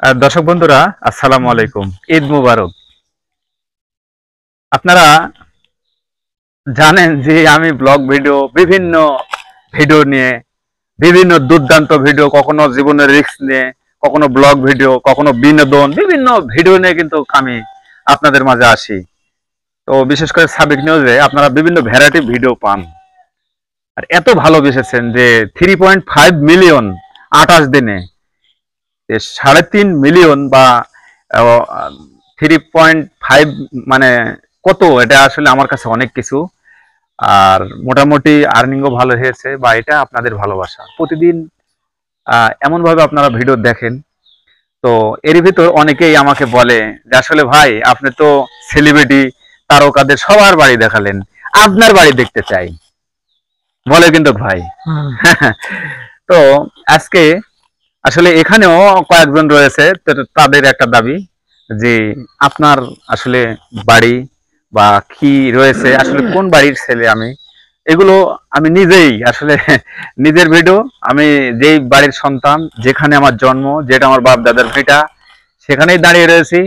দর্শক বন্ধুরা, আসসালামু আলাইকুম। ঈদ মুবারক। আপনারা জানেন যে আমি ব্লগ ভিডিও বিভিন্ন ভিডিও নিয়ে বিভিন্ন দুর্দান্ত ভিডিও, কখনো জীবনের রিস্ক নিয়ে, কখনো ব্লগ ভিডিও, কখনো বিনোদন, বিভিন্ন ভিডিও নিয়ে কিন্তু আমি আপনাদের মাঝে আসি। তো বিশেষ করে সাবেক নিউজে আপনারা বিভিন্ন ভ্যারাইটি ভিডিও পান, আর এত ভালোবেসেছেন যে 3.5 মিলিয়ন 28 দিনে 3.5 মিলিয়ন বা 3.5 মানে কত, এটা আসলে আমার কাছে অনেক কিছু। আর মোটামুটি আর্নিংও ভালো হয়েছে, বা এটা আপনাদের ভালোবাসা। প্রতিদিন এমন ভাবে আপনারা ভিডিও দেখেন। তো এর ভিতর অনেকেই আমাকে বলে যে আসলে ভাই, আপনি তো সেলিব্রিটি, তারকাদের সবার বাড়ি দেখালেন, আপনার বাড়ি দেখতে চাই, বলে কিন্তু ভাই। তো আজকে আসলে এখানেও কয়েকজন রয়েছে, তো তাদের একটা দাবি যে আপনার আসলে বাড়ি বা কি রয়েছে, আসলে কোন বাড়ির ছেলে আমি, এগুলো আমি নিজেই আসলে নিজের ভিডিও, আমি যেই বাড়ির সন্তান, যেখানে আমার জন্ম, যেটা আমার বাপ দাদার ভিটা, সেখানেই দাঁড়িয়ে রয়েছি।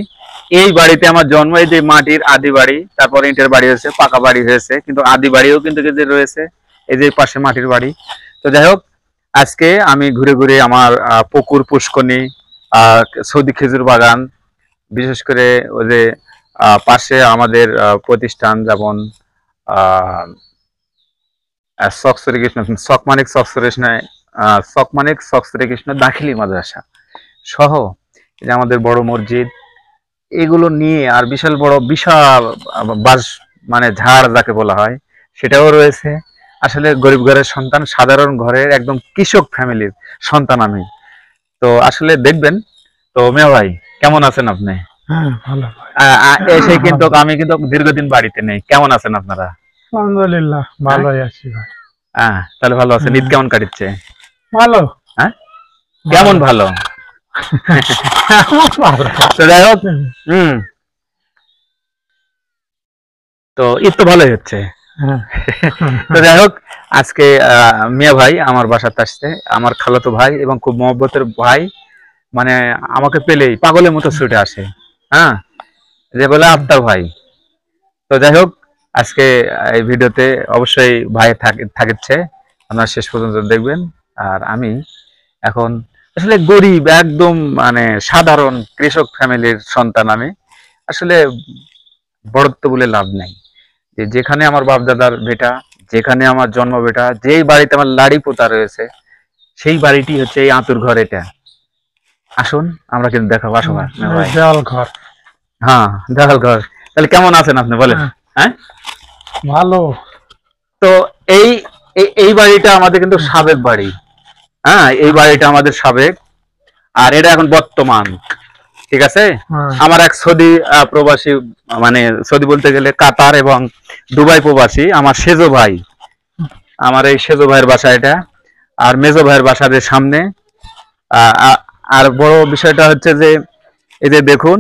এই বাড়িতে আমার জন্ম, এই যে মাটির আদি বাড়ি, তারপর ইটের বাড়ি হয়েছে, পাকা বাড়ি হয়েছে, কিন্তু আদি বাড়িও কিন্তু রয়েছে, এই যে পাশে মাটির বাড়ি। তো যাই হোক, আজকে আমি ঘুরে ঘুরে আমার পুকুর, পুষ্করণী, সৌদি খেজুর বাগান, বিশেষ করে ওই যে পাশে আমাদের প্রতিষ্ঠান, যেমন সকমানিক কৃষ্ণ দাখিলি মাদ্রাসা সহ, যে আমাদের বড় মসজিদ, এগুলো নিয়ে, আর বিশাল বড় বিশাল বাস, মানে ঝাড় যাকে বলা হয়, সেটাও রয়েছে। আসলে গরিব ঘরের সন্তান, সাধারণ ঘরের একদম কৃষক ফ্যামিলির সন্তান আমি। তো আসলে দেখবেন। তো মিয়া ভাই, কেমন আছেন আপনি? হ্যাঁ, ভালো ভাই। এসে কিন্তু আমি কিন্তু দীর্ঘদিন বাড়িতে নেই। কেমন আছেন আপনারা? আলহামদুলিল্লাহ, ভালোই আছি ভাই। তাহলে ভালো আছেন। ঈদ কেমন কাটছে? ভালো। হ্যাঁ, কেমন ভালো? তো যাই হোক, তো ঈদ তো ভালোই হচ্ছে। তো যাই হোক, আজকে মিয়া ভাই আমার বাসাতে আসছে, আমার খালাতো ভাই এবং খুব মহব্বতের ভাই। মানে আমাকে পেলেই পাগলের মতো ছুটে আসে, হ্যাঁ, যে বলে আফতার ভাই। তো যাই হোক, আজকে এই ভিডিওতে অবশ্যই ভাই থাকছে, আপনারা শেষ পর্যন্ত দেখবেন। আর আমি এখন আসলে গরিব, একদম মানে সাধারণ কৃষক ফ্যামিলির সন্তান আমি। আসলে বড়ত্ব বলে লাভ নেই, যেখানে আমার বাপ দাদার বেটা, যেখানে আমার জন্ম বেটা, যেই বাড়িতে আমার লাড়ি পোতা রয়েছে, সেই বাড়িটি হচ্ছে এই আঁতুর ঘর। এটা আসুন, আমরা কিন্তু দেখাবো। আসুন দেওয়াল ঘর। হ্যাঁ, দেওয়াল ঘর। তাহলে কেমন আছেন আপনি বলেন? হ্যাঁ, ভালো। তো এই এই বাড়িটা আমাদের কিন্তু সাবেক বাড়ি। হ্যাঁ, এই বাড়িটা আমাদের সাবেক, আর এটা এখন বর্তমান। ঠিক আছে। আমার এক সৌদি প্রবাসী, মানে সৌদি বলতে গেলে কাতার এবং দুবাই প্রবাসী, আমার সেজো ভাই, আমার এই সেজো ভাইয়ের বাসা এটা। আর মেজো ভাইয়ের বাসার সামনে। আর বড় বিষয়টা হচ্ছে যে এই যে দেখুন,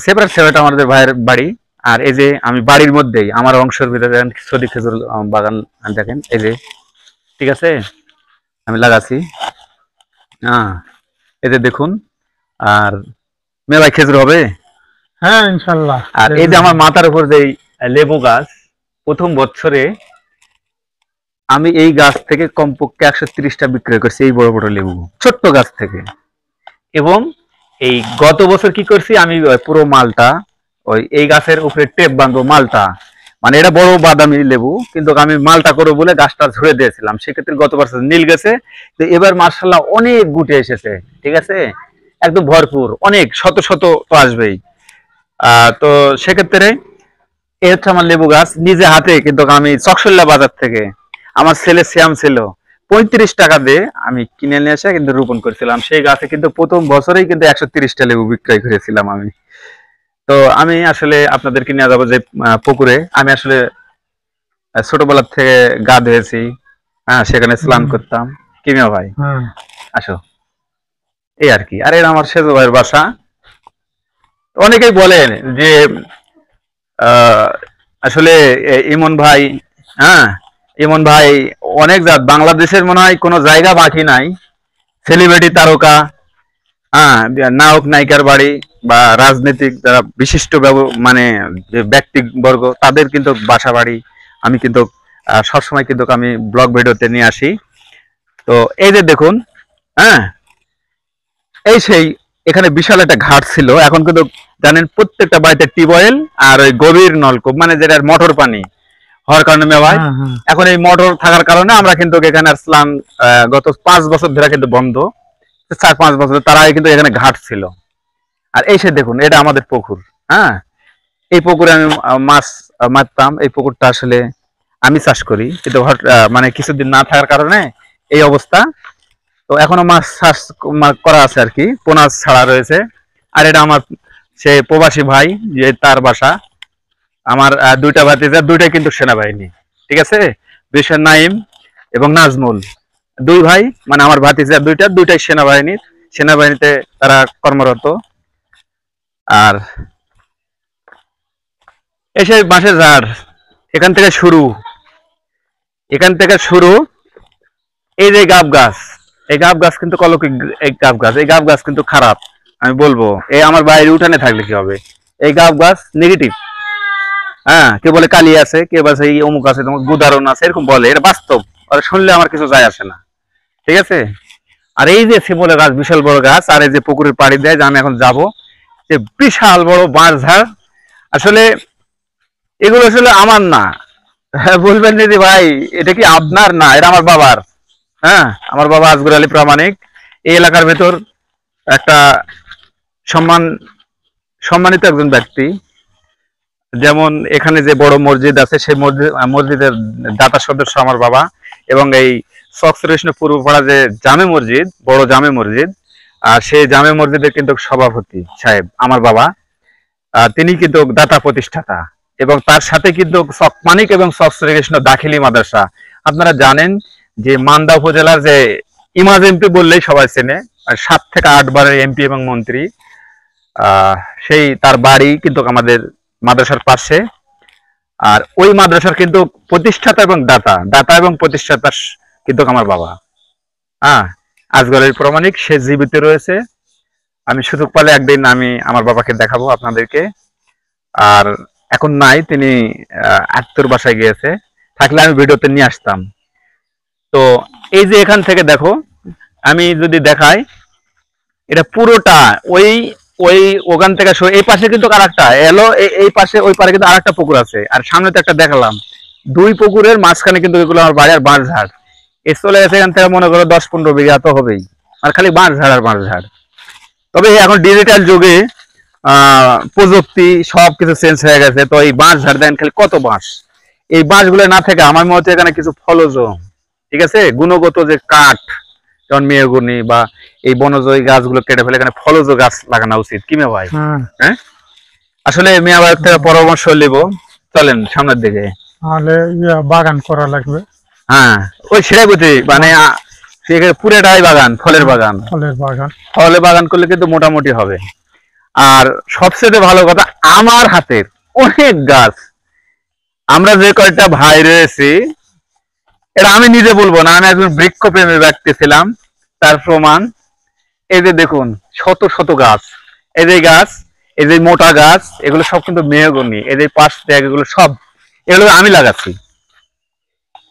সেপারেট আমাদের ভাইয়ের বাড়ি। আর এই যে আমি বাড়ির মধ্যেই আমার অংশের ভিতরে সৌদি খেজুর বাগান দেখেন, এই যে, ঠিক আছে, আমি লাগাচ্ছি। এই যে দেখুন। আর মেলায় খেজুর হবে। হ্যাঁ, ইনশাআল্লাহ। আর এই যে আমার মাথার উপর যে লেবু গাছ, প্রথম বছরে আমি এই গাছ থেকে কমপক্ষে 130টা বিক্রয় করছি, এই বড় বড় লেবু, ছোট্ট গাছ থেকে। এবং এই গত বছর কি করছি, আমি পুরো মালটা ওই এই গাছের উপরে টেপ বাঁধবো, মালটা, মানে এটা বড় বাদামি লেবু, কিন্তু আমি মালটা করবো বলে গাছটা ঝুড়ে দিয়েছিলাম। সেক্ষেত্রে গত বছর নীল গেছে, তো এবার মার্শাল্লাহ অনেক গুটে এসেছে। ঠিক আছে, একদম ভরপুর, অনেক শত শত তো আসবেই। তো সেক্ষেত্রে এ হচ্ছে আমার লেবু গাছ, নিজে হাতে কিন্তু আমি চকশল্লা বাজার থেকে আমার ছেলে শ্যাম ছিল 35 টাকা দিয়ে আমি কিনে নিয়ে এসে কিন্তু রোপণ করেছিলাম। সেই গাছে কিন্তু প্রথম বছরেই কিন্তু 130টা লেবু বিক্রয় করেছিলাম আমি। তো আমি আসলে আপনাদেরকে নিয়ে যাবো যে পুকুরে আমি আসলে ছোটবেলার থেকে গা ধুয়েছি। হ্যাঁ, সেখানে স্নান করতাম। কিমিয়া ভাই, আসো, এই আর কি। আর এটা আমার সেজো ভাইয়ের বাসা। অনেকেই বলেন যে আসলে ইমন ভাই, হ্যাঁ, ইমন ভাই অনেক জাত, বাংলাদেশের মনে হয় কোনো জায়গা বাকি নাই সেলিব্রিটি তারকা হ্যাঁ, নায়ক নায়িকার বাড়ি বা রাজনৈতিক যারা বিশিষ্ট মানে যে ব্যক্তিবর্গ তাদের কিন্তু বাসা বাড়ি আমি কিন্তু সবসময় কিন্তু আমি ব্লগ ভিডিওতে নিয়ে আসি। তো এই যে দেখুন, হ্যাঁ, এই সেই এখানে বিশাল একটা ঘাট ছিল, এখন কিন্তু জানেন প্রত্যেকটা বাড়িতে টিউবওয়েল আর ওই গভীর নলকূপ, মানে যেটা মোটর পানি হওয়ার কারণে ভাই, হ্যাঁ হ্যাঁ এখন এই মোটর থাকার কারণে আমরা কিন্তু এখানে আসলাম। গত 5 বছর ধরে কিন্তু বন্ধ, 4-5 বছর তার আগে কিন্তু এখানে ঘাট ছিল। আর এই সে দেখুন, এটা আমাদের পুকুর। হ্যাঁ, এই পুকুরে আমি মাছ মারতাম। এই পুকুরটা আসলে আমি চাষ করি, কিন্তু মানে কিছুদিন না থাকার কারণে এই অবস্থা। তো এখনো মাছ চাষ করা আছে আর কি, পোনা ছাড়া রয়েছে। আর এটা আমার সে প্রবাসী ভাই, যে তার বাসা। আমার দুইটা ভাতিজা, দুইটাই কিন্তু সেনাবাহিনী, ঠিক আছে। বিশেষ নাইম এবং নাজমুল, দুই ভাই, মানে আমার ভাতিজা দুইটাই সেনাবাহিনীতে তারা কর্মরত। আর এসে বাঁশের ঝাড়, এখান থেকে শুরু, এই যে গাব গাছ, এই গাব গাছ কিন্তু কলকি, এই গাব গাছ কিন্তু খারাপ। আমি বলবো, এই আমার বাইরে উঠানে থাকলে কি হবে, এই গাব গাছ নেগেটিভ। হ্যাঁ, কে বলে কালি আছে, কে বলে এই অমুক আছে, তোমার গুদারণ আছে, এরকম বলে। এটা বাস্তব, আর শুনলে আমার কিছু যায় আসে না, ঠিক আছে। আর এই যে শিমুলের গাছ, বিশাল বড় গাছ, আর এই যে পুকুরের পাড়ি দেয়, যে আমি এখন যাব, যে বিশাল বড় বাঁশ ঝাড়। আসলে এগুলো আসলে আমার না। হ্যাঁ, বলবেন দিদি ভাই এটা কি আপনার? না, এটা আমার বাবার। হ্যাঁ, আমার বাবা আজগর আলী প্রামাণিক এই এলাকার ভেতর একটা সম্মানিত একজন ব্যক্তি। যেমন এখানে যে বড় মসজিদ আছে, সেই মসজিদের দাতা সদস্য আমার বাবা। এবং এই সক্সরেশন পূর্বপাড়া যে জামে মসজিদ, বড় জামে মসজিদ, আর সেই জামে মসজিদের কিন্তু সভাপতি সাহেব আমার বাবা। তিনি কিন্তু দাতা প্রতিষ্ঠাতা, এবং তার সাথে কিন্তু মানিক এবং সক্সরেশন দাখিলি মাদ্রাসা। আপনারা জানেন যে মান্দা উপজেলার যে ইমাজ এমপি বললেই সবাই চেনে, 7 থেকে 8 বারের এমপি এবং মন্ত্রী, সেই তার বাড়ি কিন্তু আমাদের মাদ্রাসার পাশে। আর ওই মাদ্রাসার কিন্তু প্রতিষ্ঠাতা এবং দাতা এবং প্রতিষ্ঠাতা কিন্তু আমার বাবা। হ্যাঁ, আজগরের প্রমাণিক, সে জীবিত রয়েছে। আমি সুযোগ পালে একদিন আমি আমার বাবাকে দেখাবো আপনাদেরকে। আর এখন নাই, তিনি আত্মীয়র বাসায় গিয়েছে, থাকলে আমি ভিডিওতে নিয়ে আসতাম। তো এই যে এখান থেকে দেখো, আমি যদি দেখাই, এটা পুরোটা ওই ওই ওখান থেকে এই পাশে কিন্তু আরেকটা এলো, এই পাশে ওই পারে কিন্তু আরেকটা পুকুর আছে, আর সামনে তো একটা দেখালাম। দুই পুকুরের মাঝখানে কিন্তু এগুলো আমার বাড়ি আর বাঁশ ঝাড়। এ চলে গেছে এখান থেকে মনে করো 10-15 বিঘা তো হবেই, আর খালি বাঁশ ঝাড় আর বাঁশ ঝাড়। তবে এখন ডিজিটাল যুগে প্রযুক্তি সবকিছু চেঞ্জ হয়ে গেছে। তো এই বাঁশ ঝাড় দেন খালি কত বাঁশ, এই বাঁশগুলো না থেকে আমার মতে এখানে কিছু ফলজ, ঠিক আছে, গুণগত যে কাঠ, যেমন মেহগনি বা এই বনজয়ী গাছগুলো কেটে ফেলে এখানে ফলজ গাছ লাগানো উচিত। কি মেয়ে ভাই? হ্যাঁ, আসলে মেয়ে ভাই থেকে পরামর্শ নেব, চলেন সামনের দিকে। তাহলে বাগান করা লাগবে। হ্যাঁ, ওই সেটাই বুঝি, মানে সেখানে পুরোটাই বাগান, ফলের বাগান। ফলের বাগান করলে কিন্তু মোটামুটি হবে। আর সবচেয়ে ভালো কথা, আমার হাতের অনেক গাছ, আমরা যে কয়েকটা ভাই রয়েছি, এটা আমি নিজে বলবো না, আমি একজন বৃক্ষপ্রেমী ব্যক্তি ছিলাম, তার প্রমাণ। এই যে দেখুন, শত শত গাছ, এই যে গাছ, এই যে মোটা গাছ, এগুলো সব কিন্তু মেহগনি। এই যে পাশ থেকে এগুলো সব, এগুলো আমি লাগাচ্ছি।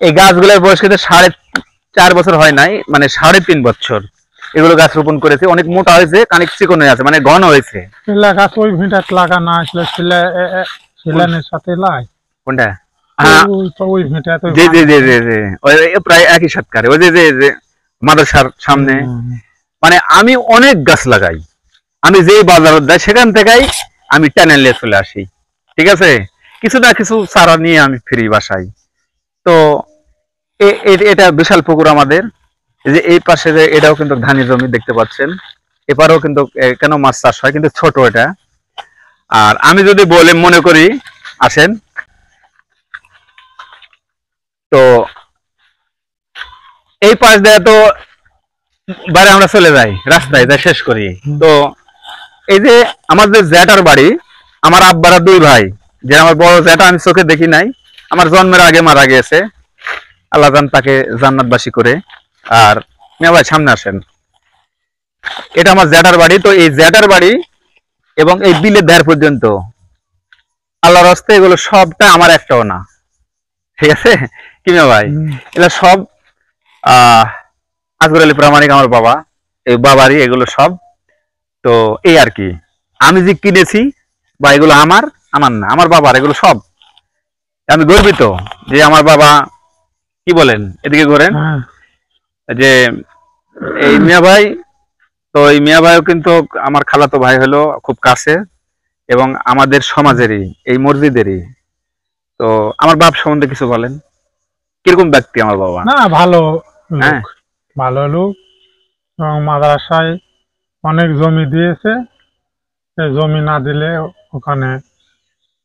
এই গাছগুলোর বয়স কিন্তু 4.5 বছর হয় নাই, মানে 3.5 বছর এগুলো গাছ রোপণ করেছে। অনেক মোটা হয়েছে, অনেক চিকন হয়ে আছে, মানে ঘন হয়েছে। গাছ ওই ভিটাত লাগানো আসলে ছিলেনের সাথে লাই কোনটা? ওই ভিটাতে জি জি জি জি জি, ওই প্রায় একই সাতকারে, ওই যে যে মাদ্রাসার সামনে। মানে আমি অনেক গাছ লাগাই, আমি যেই বাজার যাই সেখান থেকেই আমি টেনে নিয়ে চলে আসি, ঠিক আছে। কিছু না কিছু চারা নিয়ে আমি ফিরি বাসায়। তো এটা বিশাল পুকুর আমাদের। এই যে এই পাশে যে এটাও কিন্তু ধানি জমি দেখতে পাচ্ছেন, এপারেও কিন্তু কেন মাছ চাষ হয়, কিন্তু ছোট এটা। আর আমি যদি বলে মনে করি, আসেন, তো এই পাশ দিয়ে তো বাড়ি আমরা চলে যাই, রাস্তায় যা শেষ করি। তো এই যে আমাদের জ্যাঠার বাড়ি, আমার আব্বারা 2 ভাই, যে আমার বড় জ্যাঠা আমি চোখে দেখি নাই, আমার জন্মের আগে মারা গিয়েছে, আল্লাহ জান তাকে জান্নাতবাসী করে। আর মিয়া ভাই সামনে আসেন, এটা আমার জ্যাঠার বাড়ি। তো এই জ্যাঠার বাড়ি এবং এই বিলের ধার পর্যন্ত আল্লাহর রাস্তায় এগুলো সবটা আমার, একটাও না। ঠিক আছে কি মিয়া ভাই? এগুলো সব আসগর আলী প্রামাণিক আমার বাবা, এই বাবারই এগুলো সব। তো এই আর কি, আমি যে কিনেছি বা এগুলো আমার আমার না, আমার বাবার এগুলো সব। আমি গর্বিত যে আমার বাবা, কি বলেন এদিকে ঘোরেন, যে এই মিয়া ভাই, তো এই মিয়া ভাইও কিন্তু আমার খালাতো ভাই হলো খুব কাছে এবং আমাদের সমাজেরই, এই মসজিদেরই। তো আমার বাপ সম্বন্ধে কিছু বলেন, কিরকম ব্যক্তি আমার বাবা? না, ভালো হ্যাঁ, লোক, ভালো লোক। এবং মাদ্রাসায় অনেক জমি দিয়েছে, এই জমি না দিলে ওখানে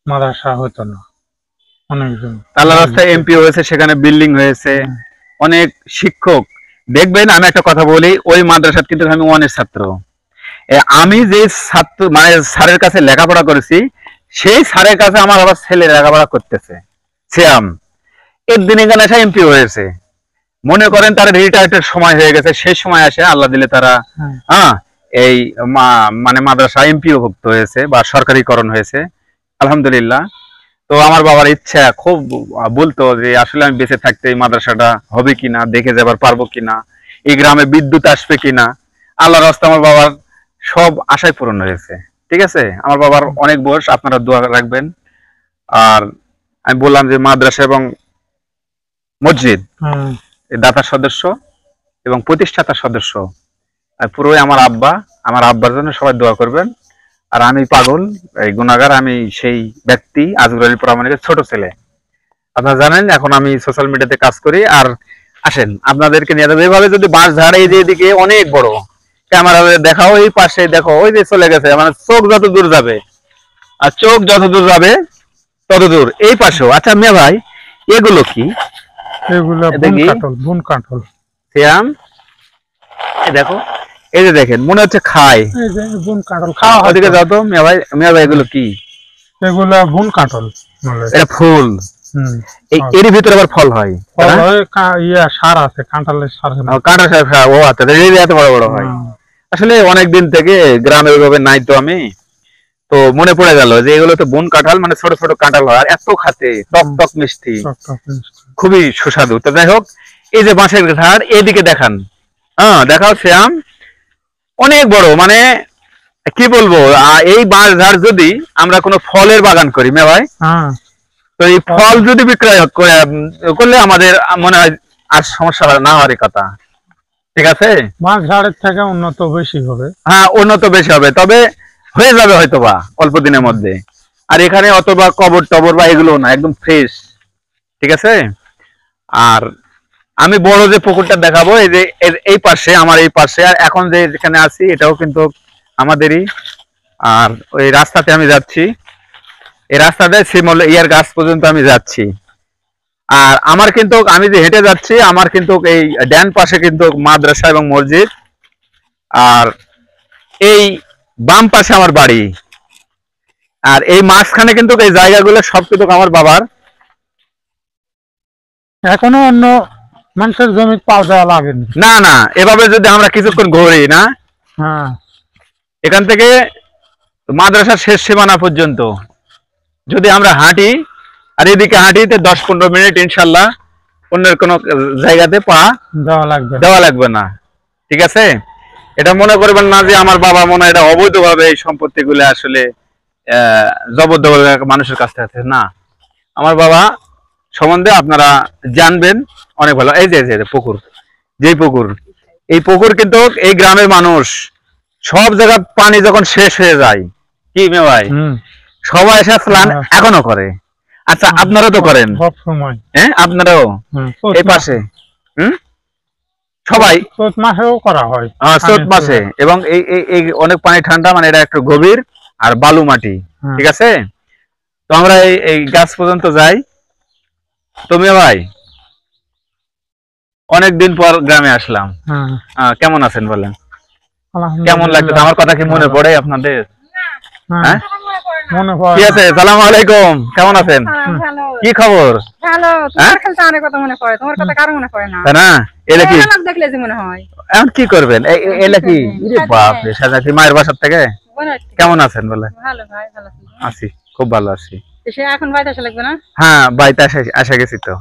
মাদ্রাসা হতো না। অনেক জমি আল্লাহ রাস্তায় এমপি হয়েছে, সেখানে বিল্ডিং হয়েছে, অনেক শিক্ষক। দেখবেন আমি একটা কথা বলি, ওই মাদ্রাসার কিন্তু আমি ওয়ানের ছাত্র। আমি যে ছাত্র মানে স্যারের কাছে লেখাপড়া করেছি, সেই স্যারের কাছে আমার আবার ছেলে লেখাপড়া করতেছে শ্যাম। একদিন এখানে এসে এমপি হয়েছে, মনে করেন তার রিটায়ার্ডের সময় হয়ে গেছে, সেই সময় আসে আল্লাহ দিলে তারা এই মানে মাদ্রাসা এমপিও ভুক্ত হয়েছে বা সরকারিকরণ হয়েছে, আলহামদুলিল্লাহ। তো আমার বাবার ইচ্ছা খুব, বলতো যে আসলে আমি বেঁচে থাকতে এই মাদ্রাসাটা হবে কিনা, দেখে যাবার পারবো কিনা, এই গ্রামে বিদ্যুৎ আসবে কিনা। আল্লাহর রাস্তায় আমার বাবার সব আশাই পূরণ হয়েছে। ঠিক আছে, আমার বাবার অনেক বয়স, আপনারা দোয়া রাখবেন। আর আমি বললাম যে মাদ্রাসা এবং মসজিদ দাতার সদস্য এবং প্রতিষ্ঠাতার সদস্য আর পুরোই আমার আব্বা। আমার আব্বার জন্য সবাই দোয়া করবেন। আর আমি পাগল, এই গুনাহগার, আমি সেই ব্যক্তি আজগর আলী প্রামাণিকের ছোট ছেলে। আপনারা জানেন এখন আমি সোশ্যাল মিডিয়াতে কাজ করি। আর আসেন আপনাদেরকে নিয়ে যাবো এইভাবে, যদি বাঁশ ঝাড় এই যে এদিকে অনেক বড়, ক্যামেরা দেখাও, এই পাশে দেখো, ওই যে চলে গেছে, মানে চোখ যত দূর যাবে আর চোখ যত দূর যাবে তত দূর এই পাশেও। আচ্ছা মিয়া ভাই, এগুলো কি? এগুলো বন কাঁঠাল শ্যাম, এই দেখো, এই যে দেখেন মনে হচ্ছে খায়। এই যে বন কাঁঠাল খাওয়া হয়। ওদিকে যাও তো মিয়া ভাই। মিয়া ভাই এগুলো কি? এগুলা বন কাঁঠাল, এটা ফুল, এর ভিতরে আবার ফল হয়। সার আছে, কাঁঠালের সার। কাঁঠাল সার, ও আচ্ছা, এত বড় বড় হয়। আসলে অনেকদিন থেকে গ্রামে ওইভাবে নাই তো আমি, তো মনে পড়ে গেল যে এগুলো তো বন কাঁঠাল, মানে ছোট ছোট কাঁঠাল হয়, আর এত খাতে টক টক মিষ্টি, খুবই সুস্বাদু। তো যাই হোক, এই যে বাঁশের ঝাড় এদিকে দেখান, দেখাও শ্যাম, অনেক বড়, মানে কি বলবো। এই বাঁশ ঝাড় যদি আমরা কোনো ফলের বাগান করি মে ভাই, তো এই ফল যদি বিক্রয় করলে আমাদের মনে হয় আর সমস্যা না হওয়ারই কথা। ঠিক আছে, বাঁশ ঝাড়ের থেকে উন্নত বেশি হবে। হ্যাঁ, উন্নত বেশি হবে, তবে হয়ে যাবে হয়তোবা অল্প দিনের মধ্যে। আর এখানে অথবা কবর টবর বা এগুলো না, একদম ফ্রেশ। ঠিক আছে, আর আমি বড় যে পুকুরটা দেখাবো, এই যে এই পাশে, আমার এই পাশে, আর এখন যে যেখানে আছি এটাও কিন্তু আমাদেরই। আর ওই রাস্তাতে আমি যাচ্ছি, এই রাস্তাতে শিমল ইয়ার গাছ পর্যন্ত আমি যাচ্ছি। আর আমার কিন্তু, আমি যে হেঁটে যাচ্ছি, আমার কিন্তু এই ডান পাশে কিন্তু মাদ্রাসা এবং মসজিদ, আর এই বাম পাশে আমার বাড়ি। আর এই মাঝখানে কিন্তু এই জায়গাগুলো সব কিন্তু আমার বাবার। এখনো অন্য মানুষের জমি পাওয়া দেওয়া লাগেনি। না না, এভাবে যদি আমরা কিছুক্ষণ ঘুরি না, এখান থেকে মাদ্রাসার শেষ সীমানা পর্যন্ত যদি আমরা হাঁটি, আর এদিকে হাঁটিতে 10-15 মিনিট ইনশাল্লাহ অন্যের কোনো জায়গাতে পা দেওয়া লাগবে না। ঠিক আছে, এটা মনে করবেন না যে আমার বাবা মনে হয় এটা অবৈধভাবে এই সম্পত্তিগুলো আসলে জবরদখল মানুষের কাছ থেকে আছে। না, আমার বাবা সম্বন্ধে আপনারা জানবেন অনেক ভালো। এই যে পুকুর, যেই পুকুর, এই পুকুর কিন্তু এই গ্রামের মানুষ সব জায়গায় পানি যখন শেষ হয়ে যায়, কি মে ভাই, সবাই এসে স্নান এখনো করে। আচ্ছা, আপনারা তো করেন? হ্যাঁ, আপনারাও এই পাশে সবাই চৈত মাসেও করা হয়। চৈত মাসে, এবং এই অনেক পানি ঠান্ডা, মানে এটা একটু গভীর আর বালু মাটি। ঠিক আছে, তো আমরা এই গাছ পর্যন্ত যাই। তুমি ভাই, অনেকদিন পর গ্রামে আসলাম, কেমন আছেন বলেন? কেমন লাগছে? আমার কথা কি মনে পড়ে আপনাদের? হ্যাঁ, কি আছে? সালাম আলাইকুম, কেমন আছেন? কি খবর? ভালো। তোমার কথা মনে পড়ে, তোমার কথা কারো মনে পড়ে না, তাই না? এটা কি দেখলে যে মনে হয় এখন কি করবেন? এলা কি বাপ রে, সাজাতি মায়ের বাসার থেকে কেমন আছেন বলে? ভালো ভাই, ভালো আছি, খুব ভালো আছি। সে এখন বাইতে আসা লাগবে না? হ্যাঁ বাড়িতে আসা গেছি তো।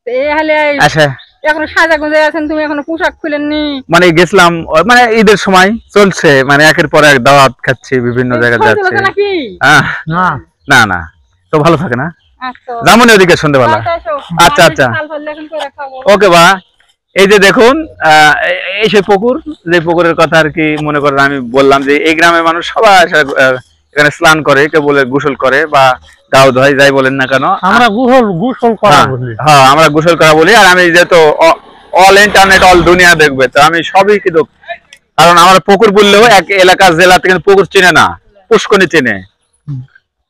এই হালে আচ্ছা এখনো সাজা গুঁজে আছেন, তুমি এখনো পোশাক খুলেননি? মানে গেছিলাম মানে ঈদের সময় চলছে, মানে একের পর এক দাওয়াত খাচ্ছি, বিভিন্ন জায়গায় যাচ্ছি। নাকি? না না না, তো ভালো থাকে না, আচ্ছা যেমন ওদিকে সন্ধ্যেবেলা। আচ্ছা আচ্ছা ওকে বা। এই যে দেখুন এই সেই পুকুর, যে পুকুরের কথা আর কি মনে করেন আমি বললাম যে এই গ্রামের মানুষ সবাই এখানে স্নান করে, কেউ বলে গোসল করে বা গাও ধোয়, যাই বলেন না কেন। আমরা গোসল করা বলি। হ্যাঁ আমরা গোসল করা বলি। আর আমি যেহেতু অল ইন্টারনেট অল দুনিয়া দেখবে, তো আমি সবই কিন্তু, কারণ আমার পুকুর বললেও এক এলাকা জেলা থেকে পুকুর চেনে না, পুষ্করণী চেনে,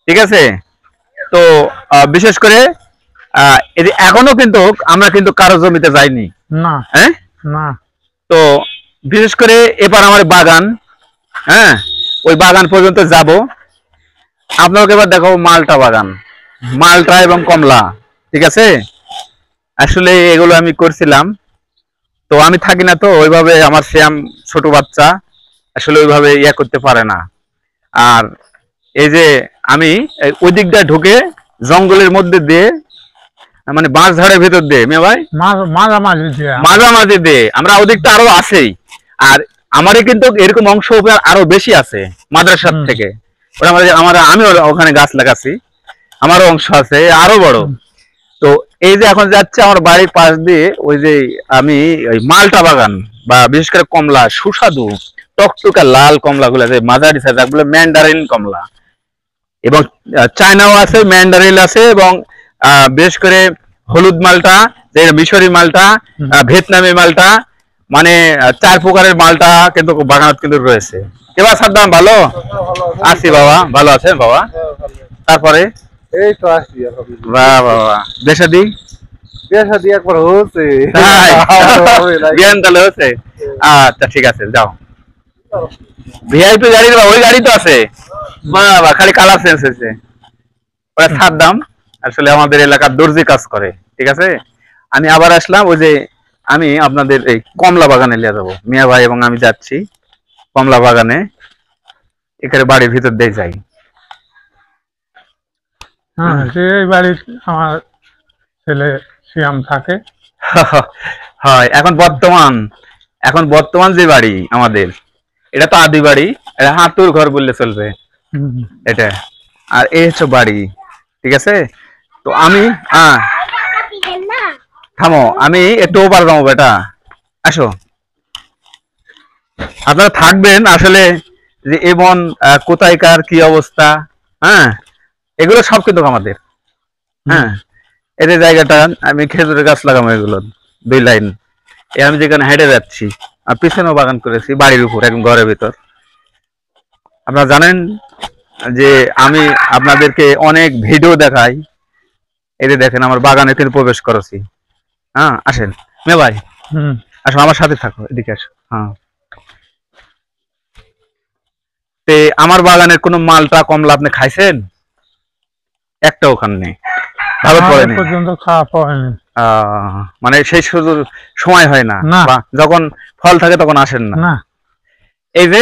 ঠিক আছে। তো বিশেষ করে এই যে এখনো কিন্তু আমরা কিন্তু কারো জমিতে যাইনি, না হ্যাঁ না। তো বিশেষ করে এবার আমার বাগান, হ্যাঁ ওই বাগান পর্যন্ত যাব। আপনাকে এবার দেখাবো মালটা বাগান, মালটা এবং কমলা, ঠিক আছে। আসলে এগুলো আমি করছিলাম, তো আমি থাকি না তো ওইভাবে, আমার শ্যাম ছোট বাচ্চা আসলে ওইভাবে ইয়া করতে পারে না। আর এই যে আমি ওই দিকটা ঢুকে জঙ্গলের মধ্যে দিয়ে, মানে বাঁশ ঝাড়ের ভেতর দিয়ে, মেয়ে ভাই মাঝামাঝি দিয়ে, আমরা ওদিকটা আরো আছেই। আর আমারই কিন্তু এরকম অংশ আরো বেশি আছে মাদ্রাসার থেকে। আমি ওখানে গাছ লাগাচ্ছি, আমারও অংশ আছে আরো বড়। তো এই যে এখন যাচ্ছে আমার বাড়ির পাশ দিয়ে, ওই যে আমি ওই মালটা বাগান বা বিশেষ করে কমলা, সুস্বাদু টকটকা লাল কমলা গুলো আছে, মাঝারি সাইজ বলে ম্যান্ডারিন কমলা, এবং চায়নাও আছে, ম্যান্ডারিন আছে, এবং বিশেষ করে হলুদ মালটা, যে মিশরি মালটা, ভিয়েতনামি মালটা, মানে 4 প্রকারের মালটা কিন্তু বাগানত কিন্তু রয়েছে। এবার সাদ্দাম ভালো আছি বাবা, ভালো আছেন বাবা? তারপরে এই তো আসি বাহ বাবা, দেশাদি বিয়ে একবার হচ্ছে জ্ঞান তাহলে হচ্ছে। আচ্ছা ঠিক আছে, যাও। ভিআইপি গাড়ি, ওই গাড়ি তো আছে বাবা, খালি কালার চেঞ্জ হয়েছে। ওরা সাদ্দাম আসলে আমাদের এলাকার দর্জি কাজ করে, ঠিক আছে। আমি আবার আসলাম, ওই যে আমি আপনাদের এই কমলা বাগানে নিয়ে যাবো, মিয়া ভাই এবং আমি যাচ্ছি কমলা বাগানে, এখানে বাড়ির ভিতর দিয়ে যাই। হ্যাঁ, এই বাড়ির আমার ছেলে শ্যাম থাকে। হয় এখন বর্তমান যে বাড়ি আমাদের, এটা তো আদি বাড়ি, এটা হাতুর ঘর বললে চলবে এটা। আর এই হচ্ছে বাড়ি, ঠিক আছে। তো আমি থামো, আমি একটু ওপার যাবো বেটা, আসো। আপনারা থাকবেন আসলে যে এমন কোথায়কার কি অবস্থা, হ্যাঁ এগুলো সব কিন্তু আমাদের। হ্যাঁ এই যে জায়গাটা, আমি খেজুরের গাছ লাগাবো, এগুলো 2 লাইন। আমি যেখানে হেঁটে যাচ্ছি, আর পিছনেও বাগান করেছি বাড়ির উপর, একদম ঘরের ভিতর। আপনারা জানেন যে আমি আপনাদেরকে অনেক ভিডিও দেখাই, এই যে দেখেন আমার বাগানে কিন্তু প্রবেশ করেছি। হ্যাঁ আসেন মে ভাই, আসো আমার সাথে থাকো, এদিকে আসো। হ্যাঁ তে আমার বাগানের কোনো মালটা কমলা আপনি খাইছেন? একটাও খান নেই, ভালো পড়েনি পর্যন্ত খাওয়া পড়েনি, মানে সেই সুযোগ সময় হয় না, বা যখন ফল থাকে তখন আসেন না। এই যে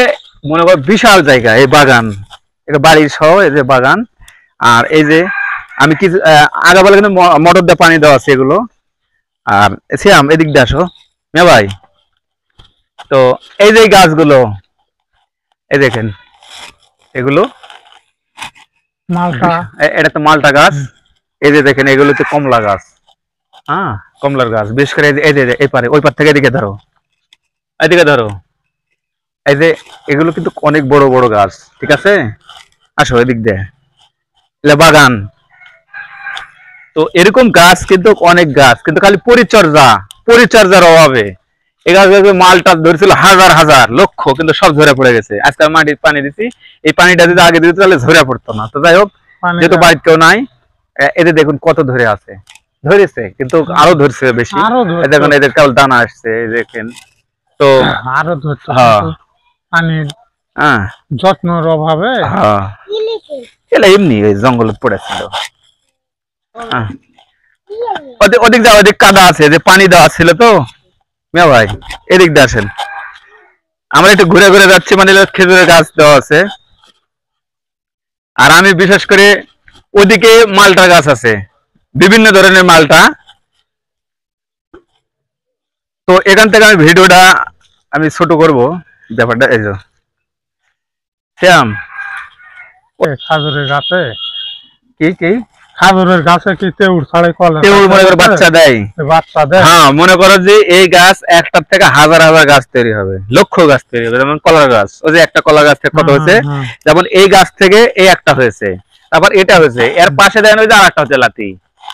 মনে কর বিশাল জায়গা, এই বাগান, এটা বাড়ির সহ এই যে বাগান। আর এই যে আমি কিছু আগাবেলা কিন্তু মোটর দিয়ে পানি দেওয়া আছে এগুলো। আর শ্যাম এদিক দিয়ে আসো মে ভাই। তো এই যে গাছগুলো, এই দেখেন এগুলো মালটা, এটা তো মালটা গাছ। এই যে দেখেন এগুলো হচ্ছে কমলা গাছ, হ্যাঁ কমলার গাছ। বিশেষ করে এই যে এই পারে, ওই পার থেকে এদিকে ধরো, এদিকে ধরো। এই যে এগুলো কিন্তু অনেক বড় বড় গাছ, ঠিক আছে। আসো এদিক দিয়ে, এটা বাগান। তো এরকম গাছ কিন্তু অনেক গাছ, কিন্তু খালি পরিচর্যার অভাবে এই গাছগুলো মালটা ধরেছিল হাজার হাজার লক্ষ, কিন্তু সব ঝরে পড়ে গেছে। আজকাল মাটির পানি দিচ্ছি, এই পানিটা যদি আগে দিতে তাহলে ঝরে পড়তো না। তো যাই হোক, যেহেতু বাড়ির কেউ নাই, এদের দেখুন কত ধরে আছে, ধরেছে কিন্তু আরো ধরছে বেশি। দেখুন এদের কেবল দানা আসছে, এই দেখেন। তো আরো ধরছে, হ্যাঁ পানির হ্যাঁ যত্নের অভাবে হ্যাঁ এমনি ওই জঙ্গলে পড়েছিল। ওদিক যাও, ওদিক কাদা আছে, যে পানি দেওয়া ছিল তো। মিয়া ভাই এদিক দিয়ে আসেন, আমরা একটু ঘুরে ঘুরে যাচ্ছি, মানে খেজুরের গাছ দেওয়া আছে। আর আমি বিশেষ করে ওদিকে মালটা গাছ আছে, বিভিন্ন ধরনের মালটা। তো এখান থেকে আমি ভিডিওটা আমি ছোট করব ব্যাপারটা। এই যে শ্যাম, খাজুরের গাছে কি কি খাজুরের গাছে কি তেউর ছাড়ে কলে কেউ মনে করে বাচ্চা দেয়? বাচ্চা দেয়। হ্যাঁ, মনে করো যে এই গাছ একটার থেকে হাজার হাজার গাছ তৈরি হবে, লক্ষ গাছ তৈরি হবে। যেমন কলার গাছ, ওই যে একটা কলা গাছ থেকে কত হয়েছে, যেমন এই গাছ থেকে এই একটা হয়েছে, তারপর এটা হয়েছে, এর পাশে দেন ওই যে আর একটা হচ্ছে লাতি,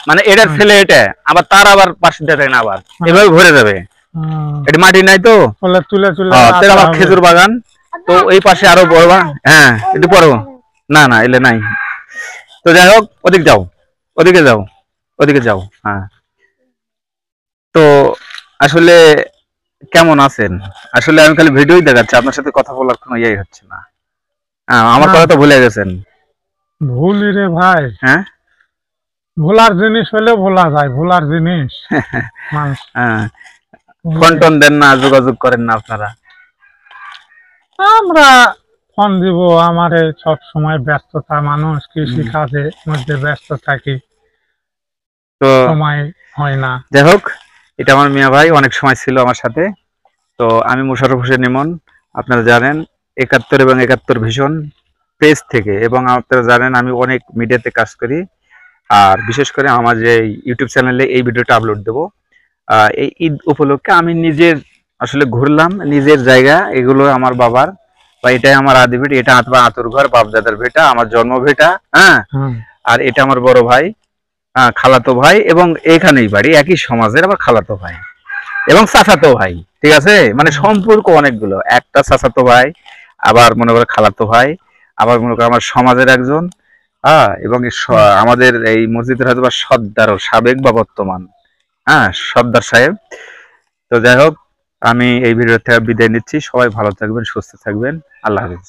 মানে এটার ছেলে এটা, আবার তার আবার পাশে দেয় না, আবার এভাবে ভরে যাবে। এটা মাটি নাই তো, তুলে তুলে তাহলে আবার খেজুর বাগান। তো এই পাশে আরো বড় হ্যাঁ একটু পড়ো, না না এলে নাই। তো যাই হোক, ওদিকে যাও, ওদিকে যাও, ওদিকে যাও। হ্যাঁ, তো আসলে কেমন আছেন? আসলে আমি খালি ভিডিওই দেখাচ্ছি, আপনার সাথে কথা বলার কোনো ইয়ে হচ্ছে না। হ্যাঁ, আমার কথা তো ভুলে গেছেন। ভুলি রে ভাই, হ্যাঁ, ভোলার জিনিস হলে ভোলা যায়, ভোলার জিনিস মানুষ হ্যাঁ, ফোন টোন দেন না, যোগাযোগ করেন না আপনারা? আমরা ফোন দিব, আমার সব সময় ব্যস্ততা, মানুষ কৃষি কাজে মধ্যে ব্যস্ত থাকি, তো সময় হয় না। যাই হোক, এটা আমার মিয়া ভাই অনেক সময় ছিল আমার সাথে। তো আমি মোশাররফ হোসেন ইমন, আপনারা জানেন 71 এবং 71 ভিশন পেজ থেকে, এবং আপনারা জানেন আমি অনেক মিডিয়াতে কাজ করি। আর বিশেষ করে আমার যে ইউটিউব চ্যানেলে এই ভিডিওটা আপলোড দেবো, এই ঈদ উপলক্ষে আমি নিজের আসলে ঘুরলাম নিজের জায়গা, এগুলো আমার বাবার, বা এটাই আমার আদি ভিটা, এটা আমার আতুর ঘর, বাপদাদার ভিটা, আমার জন্ম ভিটা। হ্যাঁ, আর এটা আমার বড় ভাই, খালাতো ভাই, এবং এখানেই বাড়ি, একই সমাজের আবার খালাতো ভাই এবং চাচাতো ভাই। ঠিক আছে, মানে সম্পর্ক অনেকগুলো, একটা চাচাতো ভাই, আবার মনে করে খালাতো ভাই, আবার মনে করে আমার সমাজের একজন, এবং আমাদের এই মসজিদের হয়তো বা সর্দার, সাবেক বা বর্তমান, সর্দার সাহেব। তো যাই হোক, আমি এই ভিডিও থেকে বিদায় নিচ্ছি। সবাই ভালো থাকবেন, সুস্থ থাকবেন। আল্লাহ হাফিজ।